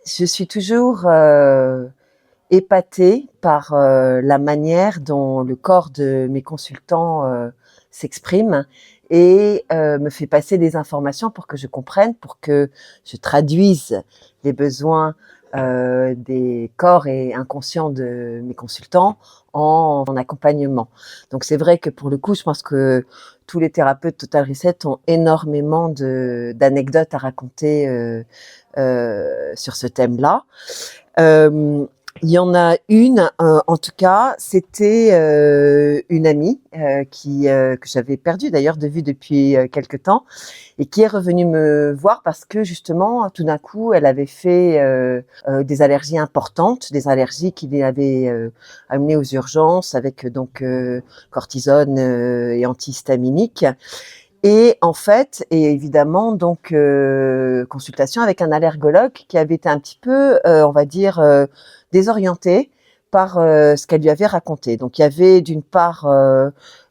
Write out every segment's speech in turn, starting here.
Je suis toujours épatée par la manière dont le corps de mes consultants s'exprime et me fait passer des informations pour que je comprenne, pour que je traduise les besoins des corps et inconscients de mes consultants en accompagnement. Donc c'est vrai que pour le coup, je pense que tous les thérapeutes Total Reset ont énormément d'anecdotes à raconter sur ce thème-là. Il y en a une, en tout cas, c'était une amie que j'avais perdue d'ailleurs de vue depuis quelque temps et qui est revenue me voir parce que justement, tout d'un coup, elle avait fait des allergies importantes, des allergies qui l'avaient amenée aux urgences avec donc cortisone et antihistaminique. Et en fait, et évidemment, donc consultation avec un allergologue qui avait été un petit peu, on va dire, désorienté par ce qu'elle lui avait raconté. Donc il y avait d'une part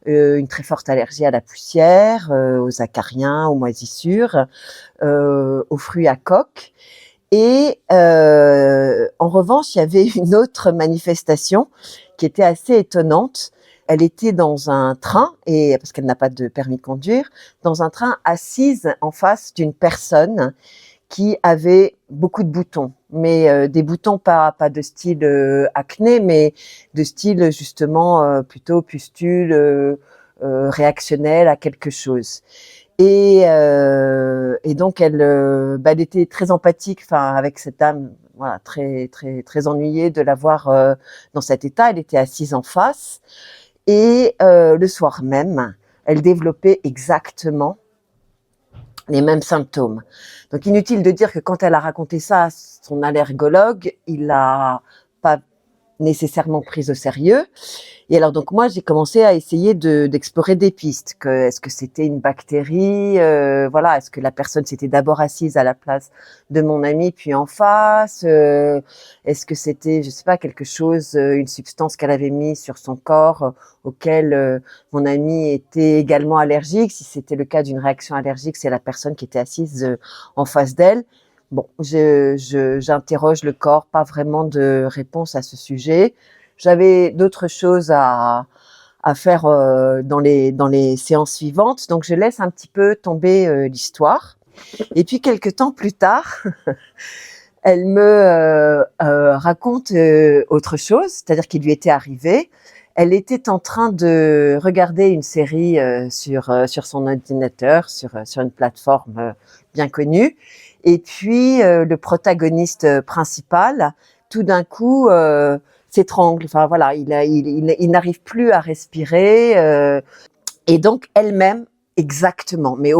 une très forte allergie à la poussière, aux acariens, aux moisissures, aux fruits à coque. Et en revanche, il y avait une autre manifestation qui était assez étonnante. Elle était dans un train, et parce qu'elle n'a pas de permis de conduire, dans un train assise en face d'une personne qui avait beaucoup de boutons, mais des boutons pas de style acné, mais de style justement plutôt pustule, réactionnelle à quelque chose. Et donc elle était très empathique, enfin avec cette dame, voilà, très ennuyée de la voir dans cet état. Elle était assise en face et le soir même, elle développait exactement les mêmes symptômes. Donc inutile de dire que quand elle a raconté ça à son allergologue, il l'a pas nécessairement prise au sérieux. Et alors donc moi j'ai commencé à essayer d'explorer des pistes. Est-ce que c'était une bactérie, voilà, est-ce que la personne s'était d'abord assise à la place de mon ami puis en face, est-ce que c'était, je sais pas, quelque chose, une substance qu'elle avait mis sur son corps auquel mon ami était également allergique. Si c'était le cas d'une réaction allergique, c'est la personne qui était assise en face d'elle. Bon, j'interroge le corps, pas vraiment de réponse à ce sujet. J'avais d'autres choses à faire dans les séances suivantes, donc je laisse un petit peu tomber l'histoire. Et puis quelque temps plus tard, elle me raconte autre chose, c'est-à-dire qu'il lui était arrivé. Elle était en train de regarder une série sur son ordinateur, sur une plateforme bien connue. Et puis le protagoniste principal, tout d'un coup, s'étrangle. Enfin voilà, il n'arrive plus à respirer. Et donc elle-même, exactement. Mais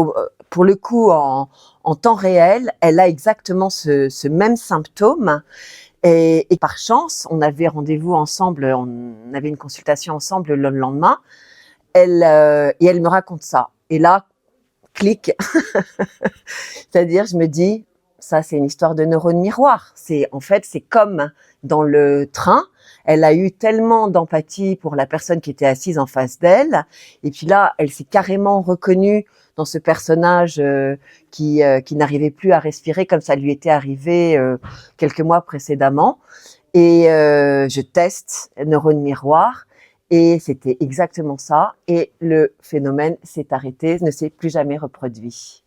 pour le coup, en temps réel, elle a exactement ce même symptôme. Et par chance, on avait rendez-vous ensemble, on avait une consultation ensemble le lendemain. Et elle me raconte ça. Et là, clic. C'est-à-dire, je me dis, ça, c'est une histoire de neurones miroirs. En fait, c'est comme dans le train. Elle a eu tellement d'empathie pour la personne qui était assise en face d'elle. Et puis là, elle s'est carrément reconnue dans ce personnage qui n'arrivait plus à respirer comme ça lui était arrivé quelques mois précédemment. Et je teste neurones miroirs. Et c'était exactement ça. Et le phénomène s'est arrêté, ne s'est plus jamais reproduit.